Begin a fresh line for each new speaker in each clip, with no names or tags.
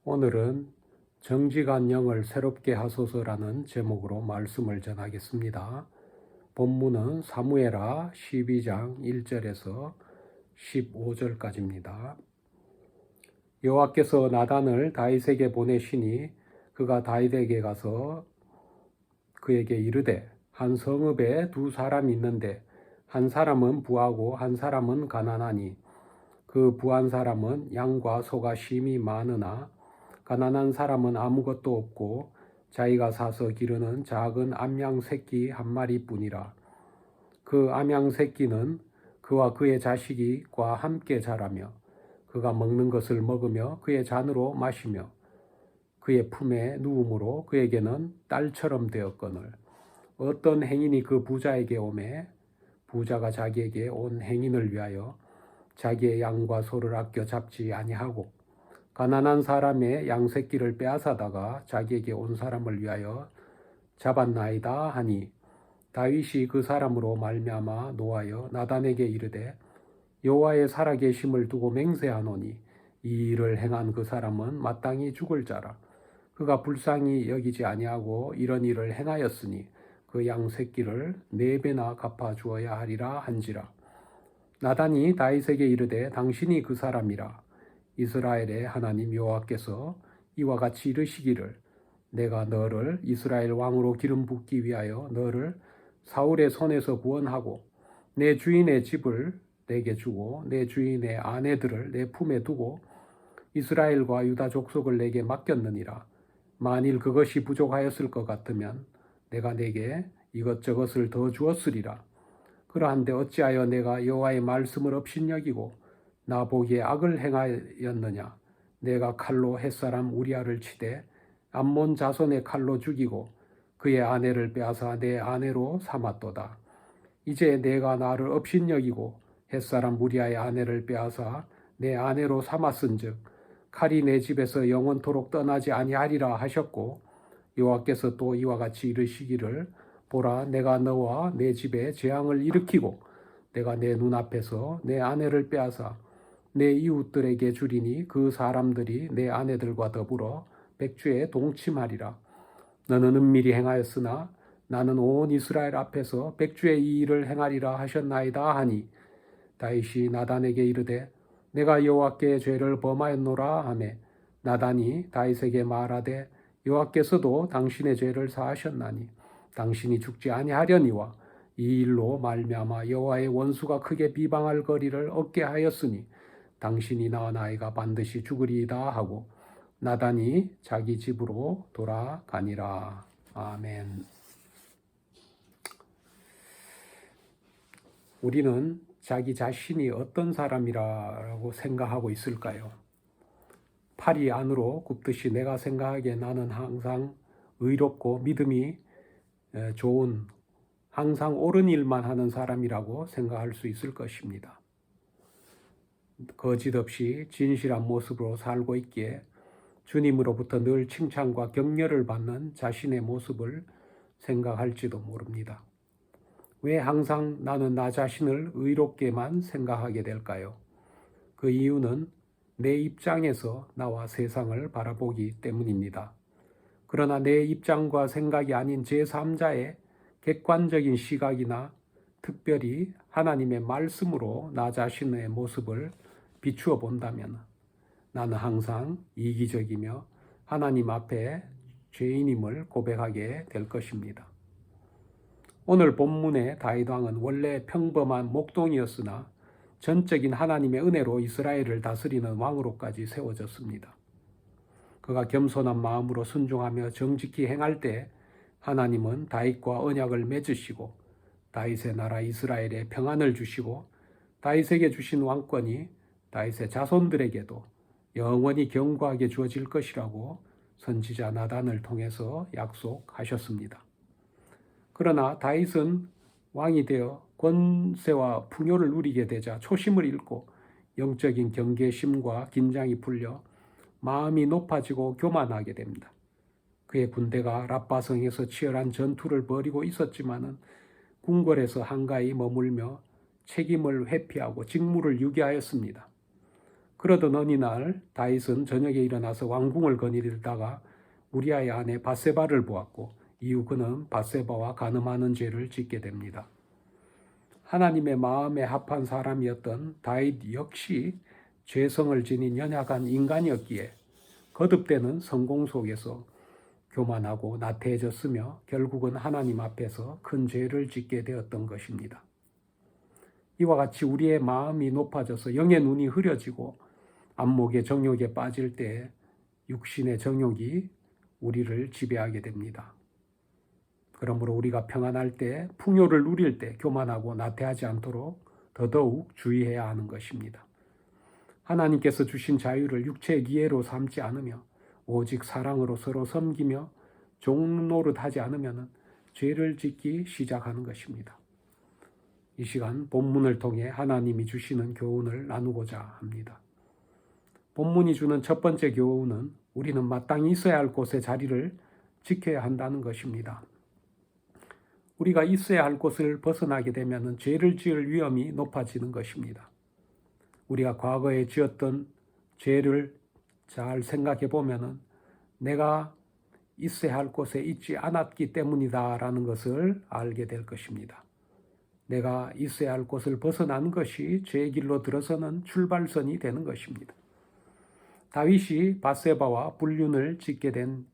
오늘은 정직한 영을 새롭게 하소서라는 제목으로 말씀을 전하겠습니다. 본문은 사무엘하 12장 1절에서 15절까지입니다. 여호와께서 나단을 다윗에게 보내시니 그가 다윗에게 가서 그에게 이르되 한 성읍에 두 사람이 있는데 한 사람은 부하고 한 사람은 가난하니 그 부한 사람은 양과 소가 심히 많으나 가난한 사람은 아무것도 없고 자기가 사서 기르는 작은 암양 새끼 한 마리뿐이라. 그 암양 새끼는 그와 그의 자식과 함께 자라며 그가 먹는 것을 먹으며 그의 잔으로 마시며 그의 품에 누움으로 그에게는 딸처럼 되었거늘 어떤 행인이 그 부자에게 오매 부자가 자기에게 온 행인을 위하여 자기의 양과 소를 아껴 잡지 아니하고 가난한 사람의 양새끼를 빼앗아다가 자기에게 온 사람을 위하여 잡았나이다 하니 다윗이 그 사람으로 말미암아 노하여 나단에게 이르되 여호와의 살아계심을 두고 맹세하노니 이 일을 행한 그 사람은 마땅히 죽을 자라. 그가 불쌍히 여기지 아니하고 이런 일을 행하였으니 그 양새끼를 4배나 갚아 주어야 하리라 한지라. 나단이 다윗에게 이르되 당신이 그 사람이라. 이스라엘의 하나님 여호와께서 이와 같이 이르시기를 내가 너를 이스라엘 왕으로 기름 붓기 위하여 너를 사울의 손에서 구원하고 내 주인의 집을 내게 주고 내 주인의 아내들을 내 품에 두고 이스라엘과 유다 족속을 내게 맡겼느니라. 만일 그것이 부족하였을 것 같으면 내가 내게 이것저것을 더 주었으리라. 그러한데 어찌하여 내가 여호와의 말씀을 업신여기고 나 보기에 악을 행하였느냐. 내가 칼로 햇사람 우리아를 치되 암몬 자손의 칼로 죽이고 그의 아내를 빼앗아 내 아내로 삼았도다. 이제 내가 나를 업신여기고 햇사람 우리아의 아내를 빼앗아 내 아내로 삼았은즉 칼이 내 집에서 영원토록 떠나지 아니하리라 하셨고 여호와께서 또 이와 같이 이르시기를 보라 내가 너와 내 집에 재앙을 일으키고 내가 내 눈앞에서 내 아내를 빼앗아 내 이웃들에게 주리니 그 사람들이 내 아내들과 더불어 백주에 동침하리라. 너는 은밀히 행하였으나 나는 온 이스라엘 앞에서 백주의 이 일을 행하리라 하셨나이다 하니 다윗이 나단에게 이르되 내가 여호와께 죄를 범하였노라 하매 나단이 다윗에게 말하되 여호와께서도 당신의 죄를 사하셨나니 당신이 죽지 아니하려니와 이 일로 말미암아 여호와의 원수가 크게 비방할 거리를 얻게 하였으니 당신이 낳은 아이가 반드시 죽으리이다 하고 나단이 자기 집으로 돌아가니라. 아멘. 우리는 자기 자신이 어떤 사람이라고 생각하고 있을까요? 팔이 안으로 굽듯이 내가 생각하기에 나는 항상 의롭고 믿음이 좋은 항상 옳은 일만 하는 사람이라고 생각할 수 있을 것입니다. 거짓 없이 진실한 모습으로 살고 있기에 주님으로부터 늘 칭찬과 격려를 받는 자신의 모습을 생각할지도 모릅니다. 왜 항상 나는 나 자신을 의롭게만 생각하게 될까요? 그 이유는 내 입장에서 나와 세상을 바라보기 때문입니다. 그러나 내 입장과 생각이 아닌 제3자의 객관적인 시각이나 특별히 하나님의 말씀으로 나 자신의 모습을 비추어 본다면 나는 항상 이기적이며 하나님 앞에 죄인임을 고백하게 될 것입니다. 오늘 본문의 다윗 왕은 원래 평범한 목동이었으나 전적인 하나님의 은혜로 이스라엘을 다스리는 왕으로까지 세워졌습니다. 그가 겸손한 마음으로 순종하며 정직히 행할 때 하나님은 다윗과 언약을 맺으시고 다윗의 나라 이스라엘에 평안을 주시고 다윗에게 주신 왕권이 다윗의 자손들에게도 영원히 견고하게 주어질 것이라고 선지자 나단을 통해서 약속하셨습니다. 그러나 다윗은 왕이 되어 권세와 풍요를 누리게 되자 초심을 잃고 영적인 경계심과 긴장이 풀려 마음이 높아지고 교만하게 됩니다. 그의 군대가 랍바성에서 치열한 전투를 벌이고 있었지만은 궁궐에서 한가히 머물며 책임을 회피하고 직무를 유기하였습니다. 그러던 어느 날 다윗은 저녁에 일어나서 왕궁을 거닐다가 우리아의 아내 밧세바를 보았고 이후 그는 밧세바와 간음하는 죄를 짓게 됩니다. 하나님의 마음에 합한 사람이었던 다윗 역시 죄성을 지닌 연약한 인간이었기에 거듭되는 성공 속에서 교만하고 나태해졌으며 결국은 하나님 앞에서 큰 죄를 짓게 되었던 것입니다. 이와 같이 우리의 마음이 높아져서 영의 눈이 흐려지고 안목의 정욕에 빠질 때 육신의 정욕이 우리를 지배하게 됩니다. 그러므로 우리가 평안할 때, 풍요를 누릴 때 교만하고 나태하지 않도록 더더욱 주의해야 하는 것입니다. 하나님께서 주신 자유를 육체의 기회로 삼지 않으며 오직 사랑으로 서로 섬기며 종노릇하지 않으면 죄를 짓기 시작하는 것입니다. 이 시간 본문을 통해 하나님이 주시는 교훈을 나누고자 합니다. 본문이 주는 첫 번째 교훈은 우리는 마땅히 있어야 할 곳의 자리를 지켜야 한다는 것입니다. 우리가 있어야 할 곳을 벗어나게 되면 죄를 지을 위험이 높아지는 것입니다. 우리가 과거에 지었던 죄를 잘 생각해 보면 내가 있어야 할 곳에 있지 않았기 때문이다라는 것을 알게 될 것입니다. 내가 있어야 할 곳을 벗어난 것이 죄의 길로 들어서는 출발선이 되는 것입니다. 다윗이 밧세바와 불륜을 짓게 된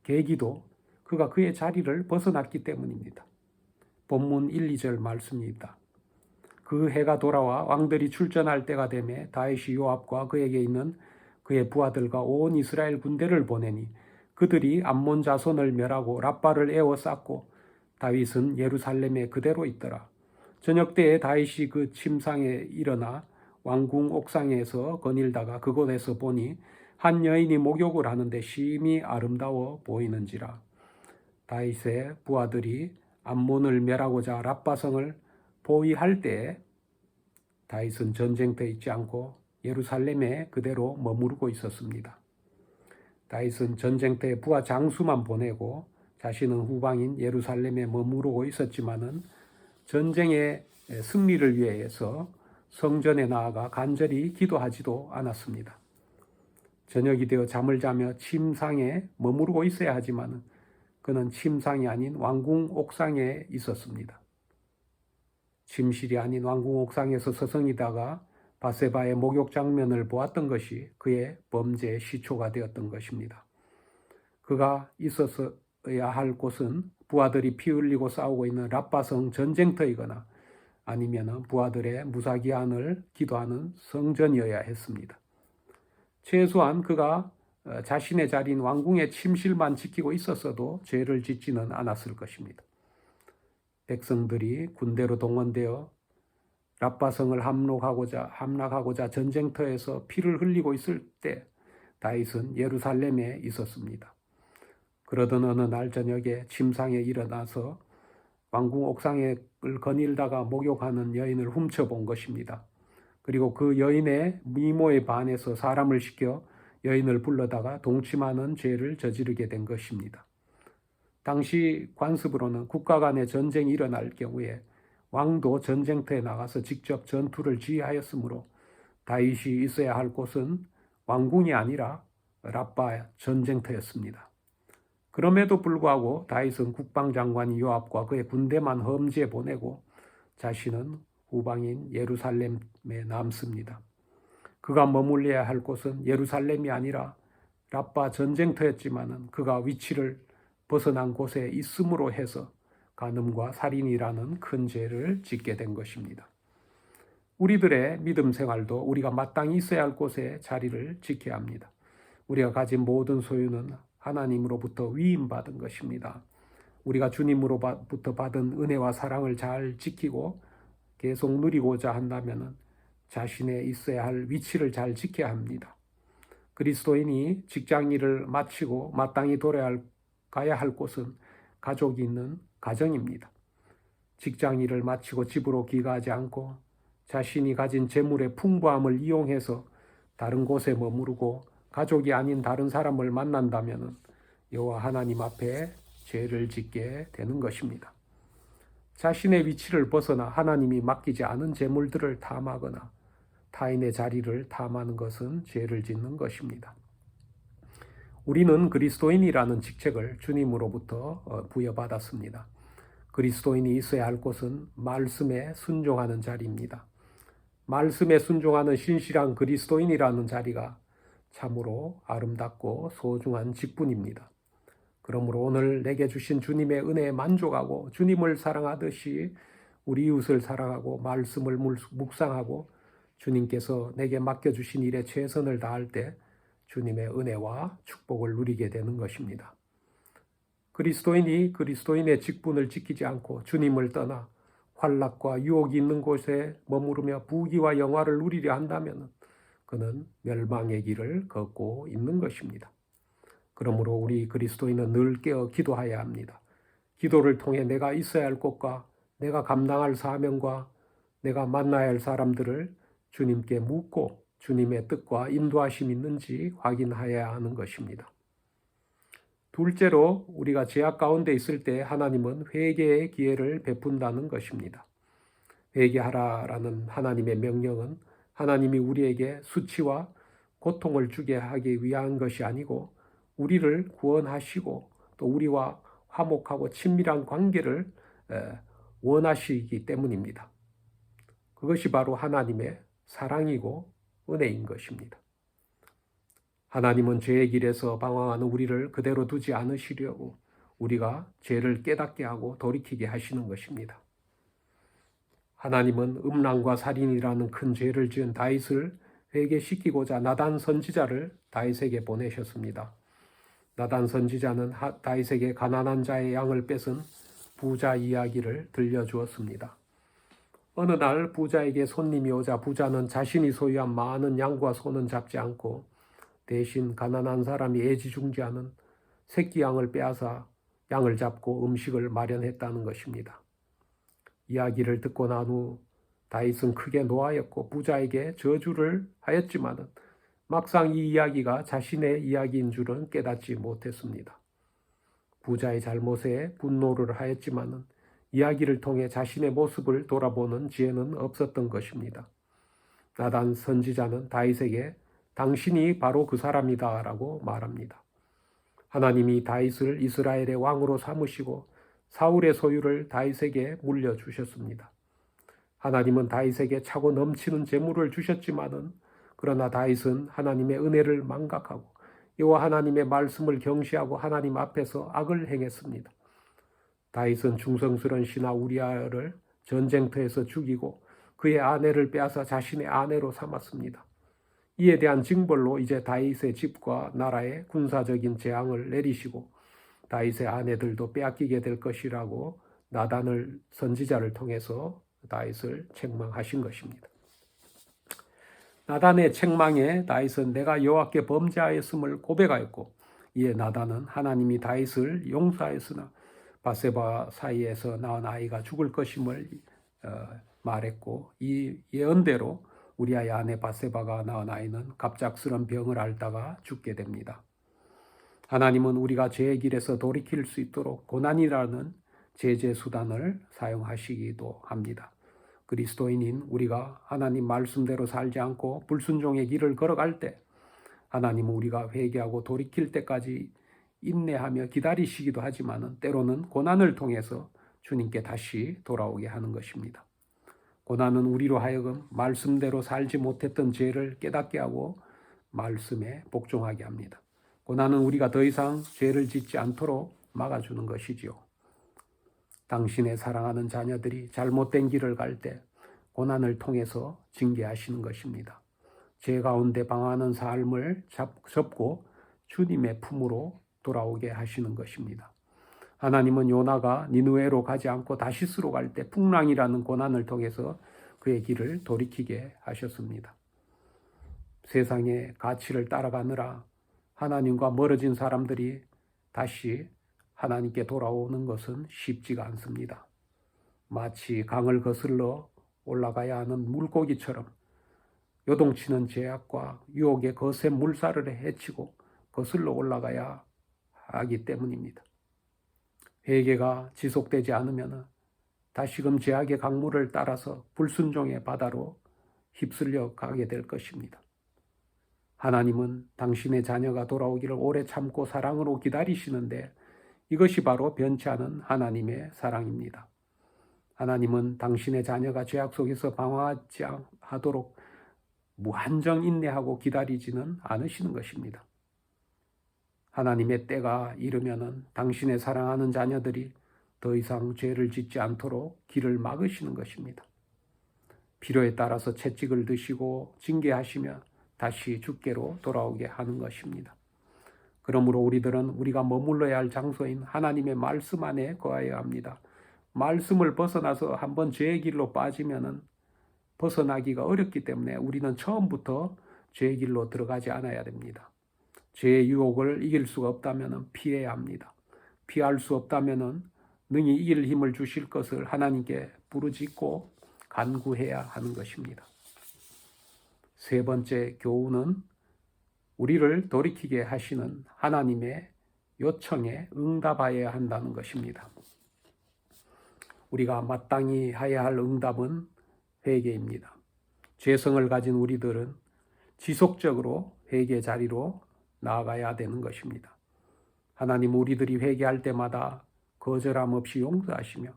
계기도 그가 그의 자리를 벗어났기 때문입니다. 본문 1, 2절 말씀입니다. 그 해가 돌아와 왕들이 출전할 때가 되매 다윗이 요압과 그에게 있는 그의 부하들과 온 이스라엘 군대를 보내니 그들이 암몬 자손을 멸하고 랍바를 에워쌌고 다윗은 예루살렘에 그대로 있더라. 저녁 때에 다윗이 그 침상에 일어나 왕궁 옥상에서 거닐다가 그곳에서 보니 한 여인이 목욕을 하는데 심히 아름다워 보이는지라. 다윗의 부하들이 암몬을 멸하고자 랍바성을 포위할 때 다윗은 전쟁터에 있지 않고 예루살렘에 그대로 머무르고 있었습니다. 다윗은 전쟁터에 부하 장수만 보내고 자신은 후방인 예루살렘에 머무르고 있었지만은 전쟁의 승리를 위해서 성전에 나아가 간절히 기도하지도 않았습니다. 저녁이 되어 잠을 자며 침상에 머무르고 있어야 하지만 그는 침상이 아닌 왕궁 옥상에 있었습니다. 침실이 아닌 왕궁 옥상에서 서성이다가 밧세바의 목욕 장면을 보았던 것이 그의 범죄의 시초가 되었던 것입니다. 그가 있었어야 할 곳은 부하들이 피 흘리고 싸우고 있는 랍바성 전쟁터이거나 아니면 부하들의 무사기한을 기도하는 성전이어야 했습니다. 최소한 그가 자신의 자리인 왕궁의 침실만 지키고 있었어도 죄를 짓지는 않았을 것입니다. 백성들이 군대로 동원되어 랍바성을 함락하고자 전쟁터에서 피를 흘리고 있을 때 다윗은 예루살렘에 있었습니다. 그러던 어느 날 저녁에 침상에 일어나서 왕궁 옥상을 거닐다가 목욕하는 여인을 훔쳐본 것입니다. 그리고 그 여인의 미모에 반해서 사람을 시켜 여인을 불러다가 동침하는 죄를 저지르게 된 것입니다. 당시 관습으로는 국가 간의 전쟁이 일어날 경우에 왕도 전쟁터에 나가서 직접 전투를 지휘하였으므로 다윗이 있어야 할 곳은 왕궁이 아니라 랍바 전쟁터였습니다. 그럼에도 불구하고 다윗은 국방장관 요압과 그의 군대만 험지에 보내고 자신은 후방인 예루살렘에 남습니다. 그가 머물러야 할 곳은 예루살렘이 아니라 랍바 전쟁터였지만 그가 위치를 벗어난 곳에 있음으로 해서 간음과 살인이라는 큰 죄를 짓게 된 것입니다. 우리들의 믿음 생활도 우리가 마땅히 있어야 할 곳에 자리를 지켜야 합니다. 우리가 가진 모든 소유는 하나님으로부터 위임받은 것입니다. 우리가 주님으로부터 받은 은혜와 사랑을 잘 지키고 계속 누리고자 한다면 자신의 있어야 할 위치를 잘 지켜야 합니다. 그리스도인이 직장 일을 마치고 마땅히 가야 할 곳은 가족이 있는 가정입니다. 직장 일을 마치고 집으로 귀가하지 않고 자신이 가진 재물의 풍부함을 이용해서 다른 곳에 머무르고 가족이 아닌 다른 사람을 만난다면 여호와 하나님 앞에 죄를 짓게 되는 것입니다. 자신의 위치를 벗어나 하나님이 맡기지 않은 재물들을 탐하거나 타인의 자리를 탐하는 것은 죄를 짓는 것입니다. 우리는 그리스도인이라는 직책을 주님으로부터 부여받았습니다. 그리스도인이 있어야 할 곳은 말씀에 순종하는 자리입니다. 말씀에 순종하는 신실한 그리스도인이라는 자리가 참으로 아름답고 소중한 직분입니다. 그러므로 오늘 내게 주신 주님의 은혜에 만족하고 주님을 사랑하듯이 우리 이웃을 사랑하고 말씀을 묵상하고 주님께서 내게 맡겨주신 일에 최선을 다할 때 주님의 은혜와 축복을 누리게 되는 것입니다. 그리스도인이 그리스도인의 직분을 지키지 않고 주님을 떠나 환락과 유혹이 있는 곳에 머무르며 부귀와 영화를 누리려 한다면 그는 멸망의 길을 걷고 있는 것입니다. 그러므로 우리 그리스도인은 늘 깨어 기도해야 합니다. 기도를 통해 내가 있어야 할 곳과 내가 감당할 사명과 내가 만나야 할 사람들을 주님께 묻고 주님의 뜻과 인도하심이 있는지 확인해야 하는 것입니다. 둘째로 우리가 죄악 가운데 있을 때 하나님은 회개의 기회를 베푼다는 것입니다. 회개하라라는 하나님의 명령은 하나님이 우리에게 수치와 고통을 주게 하기 위한 것이 아니고 우리를 구원하시고 또 우리와 화목하고 친밀한 관계를 원하시기 때문입니다. 그것이 바로 하나님의 사랑이고 은혜인 것입니다. 하나님은 죄의 길에서 방황하는 우리를 그대로 두지 않으시려고 우리가 죄를 깨닫게 하고 돌이키게 하시는 것입니다. 하나님은 음란과 살인이라는 큰 죄를 지은 다윗을 회개시키고자 나단 선지자를 다윗에게 보내셨습니다. 나단 선지자는 다윗에게 가난한 자의 양을 뺏은 부자 이야기를 들려주었습니다. 어느 날 부자에게 손님이 오자 부자는 자신이 소유한 많은 양과 소는 잡지 않고 대신 가난한 사람이 애지중지하는 새끼 양을 빼앗아 양을 잡고 음식을 마련했다는 것입니다. 이야기를 듣고 난 후 다윗은 크게 노하였고 부자에게 저주를 하였지만은 막상 이 이야기가 자신의 이야기인 줄은 깨닫지 못했습니다. 부자의 잘못에 분노를 하였지만은 이야기를 통해 자신의 모습을 돌아보는 지혜는 없었던 것입니다. 나단 선지자는 다윗에게 당신이 바로 그 사람이다 라고 말합니다. 하나님이 다윗을 이스라엘의 왕으로 삼으시고 사울의 소유를 다윗에게 물려주셨습니다. 하나님은 다윗에게 차고 넘치는 재물을 주셨지만은 그러나 다윗은 하나님의 은혜를 망각하고 여호와 하나님의 말씀을 경시하고 하나님 앞에서 악을 행했습니다. 다윗은 충성스러운 신하 우리아를 전쟁터에서 죽이고 그의 아내를 빼앗아 자신의 아내로 삼았습니다. 이에 대한 징벌로 이제 다윗의 집과 나라에 군사적인 재앙을 내리시고 다윗의 아내들도 빼앗기게 될 것이라고 나단을 선지자를 통해서 다윗을 책망하신 것입니다. 나단의 책망에 다윗은 내가 여호와께 범죄하였음을 고백하였고 이에 나단은 하나님이 다윗을 용서하였으나 바세바 사이에서 낳은 아이가 죽을 것임을 말했고 이 예언대로 우리아의 아내 바세바가 낳은 아이는 갑작스런 병을 앓다가 죽게 됩니다. 하나님은 우리가 죄의 길에서 돌이킬 수 있도록 고난이라는 제재 수단을 사용하시기도 합니다. 그리스도인인 우리가 하나님 말씀대로 살지 않고 불순종의 길을 걸어갈 때 하나님은 우리가 회개하고 돌이킬 때까지 인내하며 기다리시기도 하지만 때로는 고난을 통해서 주님께 다시 돌아오게 하는 것입니다. 고난은 우리로 하여금 말씀대로 살지 못했던 죄를 깨닫게 하고 말씀에 복종하게 합니다. 고난은 우리가 더 이상 죄를 짓지 않도록 막아주는 것이지요. 당신의 사랑하는 자녀들이 잘못된 길을 갈 때 고난을 통해서 징계하시는 것입니다. 죄 가운데 방황하는 삶을 접고 주님의 품으로 돌아오게 하시는 것입니다. 하나님은 요나가 니느웨로 가지 않고 다시스로 갈 때 풍랑이라는 고난을 통해서 그의 길을 돌이키게 하셨습니다. 세상의 가치를 따라가느라 하나님과 멀어진 사람들이 다시 하나님께 돌아오는 것은 쉽지가 않습니다. 마치 강을 거슬러 올라가야 하는 물고기처럼 요동치는 죄악과 유혹의 거센 물살을 헤치고 거슬러 올라가야 하기 때문입니다. 회개가 지속되지 않으면 다시금 죄악의 강물을 따라서 불순종의 바다로 휩쓸려 가게 될 것입니다. 하나님은 당신의 자녀가 돌아오기를 오래 참고 사랑으로 기다리시는데 이것이 바로 변치 않은 하나님의 사랑입니다. 하나님은 당신의 자녀가 죄악 속에서 방황하지 않도록 무한정 인내하고 기다리지는 않으시는 것입니다. 하나님의 때가 이르면은 당신의 사랑하는 자녀들이 더 이상 죄를 짓지 않도록 길을 막으시는 것입니다. 필요에 따라서 채찍을 드시고 징계하시며 다시 주께로 돌아오게 하는 것입니다. 그러므로 우리들은 우리가 머물러야 할 장소인 하나님의 말씀 안에 거하여야 합니다. 말씀을 벗어나서 한번 죄의 길로 빠지면은 벗어나기가 어렵기 때문에 우리는 처음부터 죄의 길로 들어가지 않아야 됩니다. 죄의 유혹을 이길 수가 없다면 피해야 합니다. 피할 수 없다면 능히 이길 힘을 주실 것을 하나님께 부르짖고 간구해야 하는 것입니다. 세 번째 교훈은 우리를 돌이키게 하시는 하나님의 요청에 응답하여야 한다는 것입니다. 우리가 마땅히 해야 할 응답은 회개입니다. 죄성을 가진 우리들은 지속적으로 회개 자리로 나아가야 되는 것입니다. 하나님 우리들이 회개할 때마다 거절함 없이 용서하시며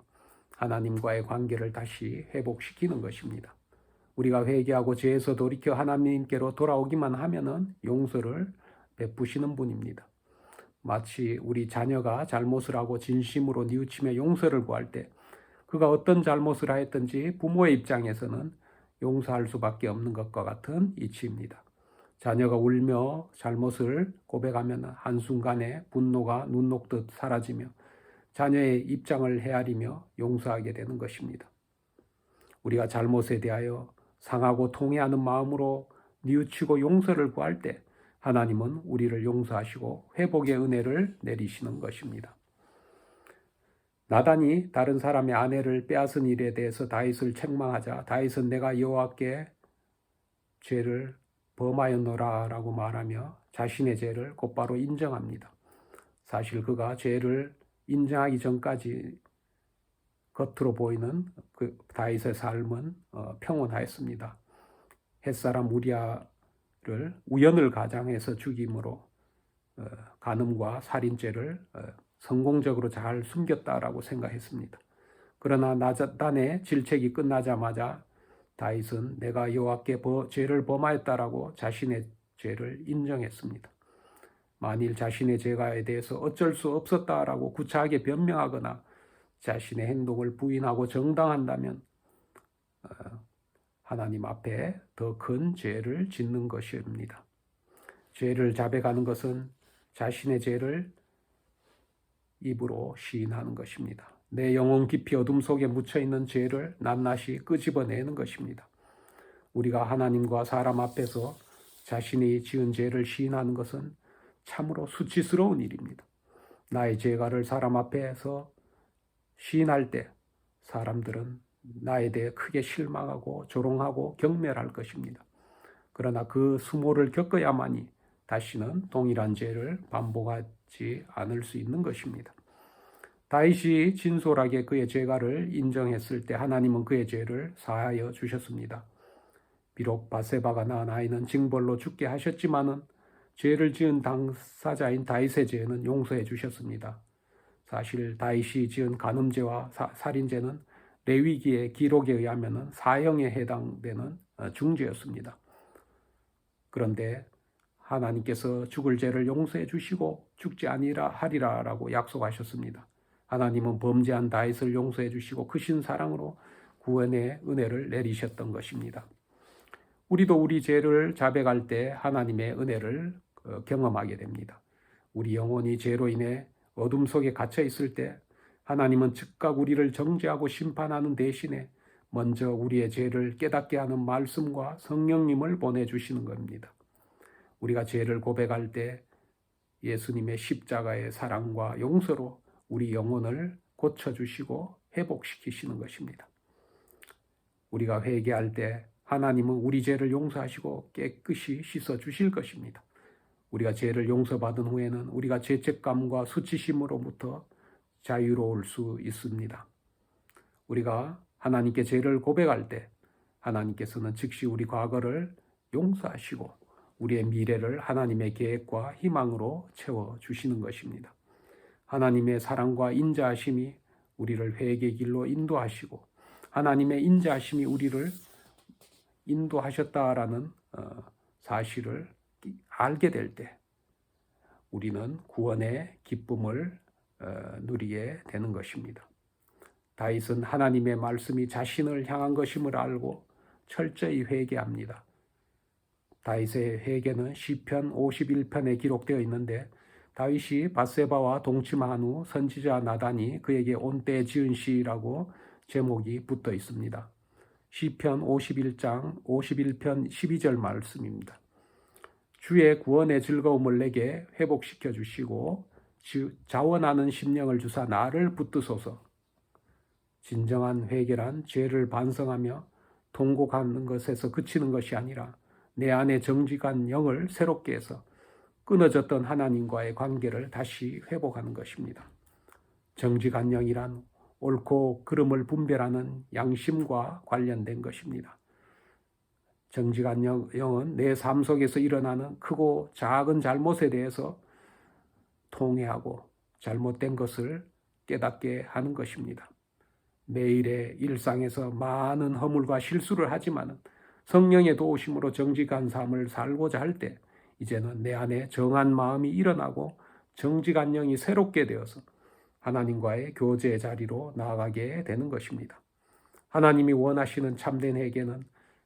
하나님과의 관계를 다시 회복시키는 것입니다. 우리가 회개하고 죄에서 돌이켜 하나님께로 돌아오기만 하면은 용서를 베푸시는 분입니다. 마치 우리 자녀가 잘못을 하고 진심으로 뉘우치며 용서를 구할 때 그가 어떤 잘못을 하였든지 부모의 입장에서는 용서할 수밖에 없는 것과 같은 이치입니다. 자녀가 울며 잘못을 고백하면 한순간에 분노가 눈 녹듯 사라지며 자녀의 입장을 헤아리며 용서하게 되는 것입니다. 우리가 잘못에 대하여 상하고 통회하는 마음으로 뉘우치고 용서를 구할 때 하나님은 우리를 용서하시고 회복의 은혜를 내리시는 것입니다. 나단이 다른 사람의 아내를 빼앗은 일에 대해서 다윗을 책망하자 다윗은 내가 여호와께 죄를 범하였노라 라고 말하며 자신의 죄를 곧바로 인정합니다. 사실 그가 죄를 인정하기 전까지 겉으로 보이는 그 다윗의 삶은 평온하였습니다. 햇사람 우리아를 우연을 가장해서 죽임으로 간음과 살인죄를 성공적으로 잘 숨겼다라고 생각했습니다. 그러나 나단의 질책이 끝나자마자 다윗은 내가 여호와께 죄를 범하였다라고 자신의 죄를 인정했습니다. 만일 자신의 죄가에 대해서 어쩔 수 없었다라고 구차하게 변명하거나 자신의 행동을 부인하고 정당한다면 하나님 앞에 더 큰 죄를 짓는 것입니다. 죄를 자백하는 것은 자신의 죄를 입으로 시인하는 것입니다. 내 영혼 깊이 어둠 속에 묻혀있는 죄를 낱낱이 끄집어내는 것입니다. 우리가 하나님과 사람 앞에서 자신이 지은 죄를 시인하는 것은 참으로 수치스러운 일입니다. 나의 죄가를 사람 앞에서 시인할 때 사람들은 나에 대해 크게 실망하고 조롱하고 경멸할 것입니다. 그러나 그 수모를 겪어야만이 다시는 동일한 죄를 반복하지 않을 수 있는 것입니다. 다윗이 진솔하게 그의 죄가를 인정했을 때 하나님은 그의 죄를 사하여 주셨습니다. 비록 밧세바가 낳은 아이는 징벌로 죽게 하셨지만은 죄를 지은 당사자인 다윗의 죄는 용서해 주셨습니다. 사실 다윗이 지은 간음죄와 살인죄는 레위기의 기록에 의하면 사형에 해당되는 중죄였습니다. 그런데 하나님께서 죽을 죄를 용서해 주시고 죽지 아니라 하리라라고 약속하셨습니다. 하나님은 범죄한 다윗을 용서해 주시고 크신 사랑으로 구원의 은혜를 내리셨던 것입니다. 우리도 우리 죄를 자백할 때 하나님의 은혜를 경험하게 됩니다. 우리 영혼이 죄로 인해 어둠 속에 갇혀 있을 때 하나님은 즉각 우리를 정죄하고 심판하는 대신에 먼저 우리의 죄를 깨닫게 하는 말씀과 성령님을 보내주시는 겁니다. 우리가 죄를 고백할 때 예수님의 십자가의 사랑과 용서로 우리 영혼을 고쳐주시고 회복시키시는 것입니다. 우리가 회개할 때 하나님은 우리 죄를 용서하시고 깨끗이 씻어주실 것입니다. 우리가 죄를 용서받은 후에는 우리가 죄책감과 수치심으로부터 자유로울 수 있습니다. 우리가 하나님께 죄를 고백할 때 하나님께서는 즉시 우리 과거를 용서하시고 우리의 미래를 하나님의 계획과 희망으로 채워주시는 것입니다. 하나님의 사랑과 인자하심이 우리를 회개의 길로 인도하시고 하나님의 인자하심이 우리를 인도하셨다라는 사실을 알게 될 때 우리는 구원의 기쁨을 누리게 되는 것입니다. 다윗은 하나님의 말씀이 자신을 향한 것임을 알고 철저히 회개합니다. 다윗의 회개는 시편 51편에 기록되어 있는데 다윗이 밧세바와 동침한 후 선지자 나단이 그에게 온 때 지은 시라고 제목이 붙어 있습니다. 시편 51장 51편 12절 말씀입니다. 주의 구원의 즐거움을 내게 회복시켜 주시고 자원하는 심령을 주사 나를 붙드소서. 진정한 회개란 죄를 반성하며 통곡하는 것에서 그치는 것이 아니라 내 안에 정직한 영을 새롭게 해서 끊어졌던 하나님과의 관계를 다시 회복하는 것입니다. 정직한 영이란 옳고 그름을 분별하는 양심과 관련된 것입니다. 정직한 영은 내 삶 속에서 일어나는 크고 작은 잘못에 대해서 통회하고 잘못된 것을 깨닫게 하는 것입니다. 매일의 일상에서 많은 허물과 실수를 하지만 성령의 도우심으로 정직한 삶을 살고자 할 때 이제는 내 안에 정한 마음이 일어나고 정직한 영이 새롭게 되어서 하나님과의 교제의 자리로 나아가게 되는 것입니다. 하나님이 원하시는 참된 회개는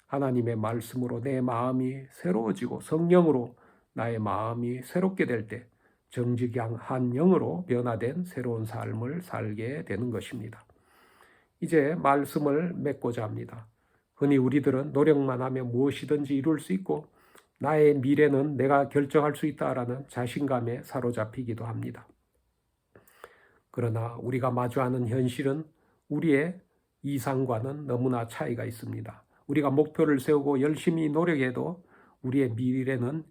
하나님의 말씀으로 내 마음이 새로워지고 성령으로 나의 마음이 새롭게 될 때 정직한 영으로 변화된 새로운 삶을 살게 되는 것입니다. 이제 말씀을 맺고자 합니다. 흔히 우리들은 노력만 하면 무엇이든지 이룰 수 있고 나의 미래는 내가 결정할 수 있다라는 자신감에 사로잡히기도 합니다. 그러나 우리가 마주하는 현실은 우리의 이상과는 너무나 차이가 있습니다. 우리가 목표를 세우고 열심히 노력해도 우리의 미래는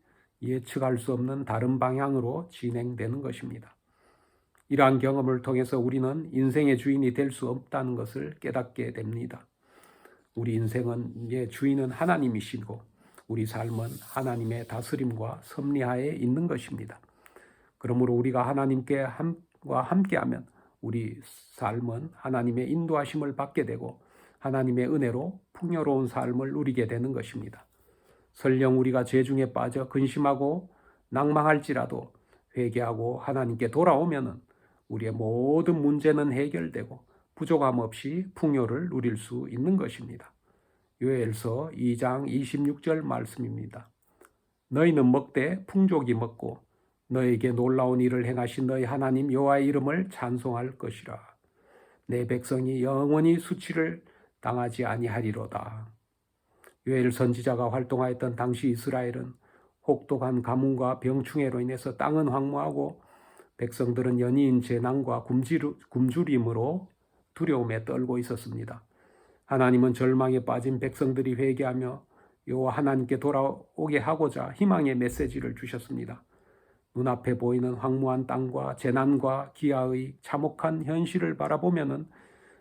예측할 수 없는 다른 방향으로 진행되는 것입니다. 이러한 경험을 통해서 우리는 인생의 주인이 될 수 없다는 것을 깨닫게 됩니다. 우리 인생의 주인은 하나님이시고 우리 삶은 하나님의 다스림과 섭리하에 있는 것입니다. 그러므로 우리가 하나님과 함께하면 우리 삶은 하나님의 인도하심을 받게 되고 하나님의 은혜로 풍요로운 삶을 누리게 되는 것입니다. 설령 우리가 죄중에 빠져 근심하고 낭망할지라도 회개하고 하나님께 돌아오면 우리의 모든 문제는 해결되고 부족함 없이 풍요를 누릴 수 있는 것입니다. 요엘서 2장 26절 말씀입니다. 너희는 먹되 풍족이 먹고 너에게 놀라운 일을 행하신 너희 하나님 여호와의 이름을 찬송할 것이라. 내 백성이 영원히 수치를 당하지 아니하리로다. 요엘 선지자가 활동하였던 당시 이스라엘은 혹독한 가뭄과 병충해로 인해서 땅은 황무하고 백성들은 연이은 재난과 굶주림으로 두려움에 떨고 있었습니다. 하나님은 절망에 빠진 백성들이 회개하며 여호와 하나님께 돌아오게 하고자 희망의 메시지를 주셨습니다. 눈앞에 보이는 황무한 땅과 재난과 기아의 참혹한 현실을 바라보면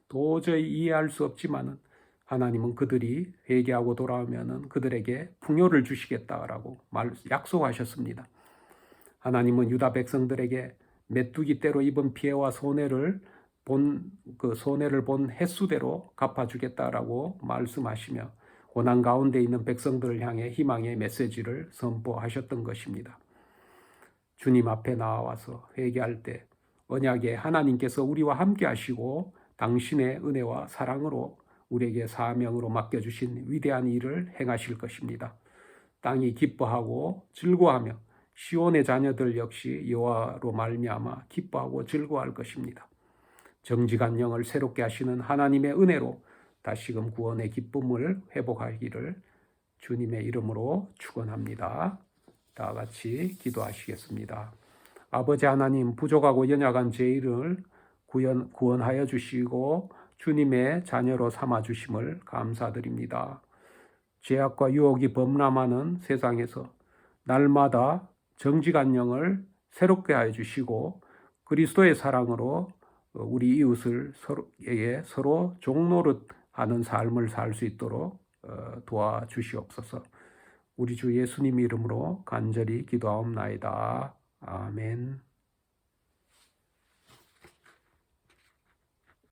도저히 이해할 수 없지만 하나님은 그들이 회개하고 돌아오면 그들에게 풍요를 주시겠다라고 약속하셨습니다. 하나님은 유다 백성들에게 메뚜기 떼로 입은 피해와 손해를 본 횟수대로 갚아주겠다라고 말씀하시며 고난 가운데 있는 백성들을 향해 희망의 메시지를 선포하셨던 것입니다. 주님 앞에 나와서 회개할 때 언약의 하나님께서 우리와 함께 하시고 당신의 은혜와 사랑으로 우리에게 사명으로 맡겨주신 위대한 일을 행하실 것입니다. 땅이 기뻐하고 즐거워하며 시온의 자녀들 역시 여호와로 말미암아 기뻐하고 즐거워할 것입니다. 정직한 영을 새롭게 하시는 하나님의 은혜로 다시금 구원의 기쁨을 회복하기를 주님의 이름으로 축원합니다. 다 같이 기도하시겠습니다. 아버지 하나님, 부족하고 연약한 저희를 구원하여 주시고 주님의 자녀로 삼아 주심을 감사드립니다. 죄악과 유혹이 범람하는 세상에서 날마다 정직한 영을 새롭게 하여 주시고 그리스도의 사랑으로 우리 이웃을 서로 종노릇하는 삶을 살 수 있도록 도와주시옵소서. 우리 주 예수님 이름으로 간절히 기도하옵나이다. 아멘.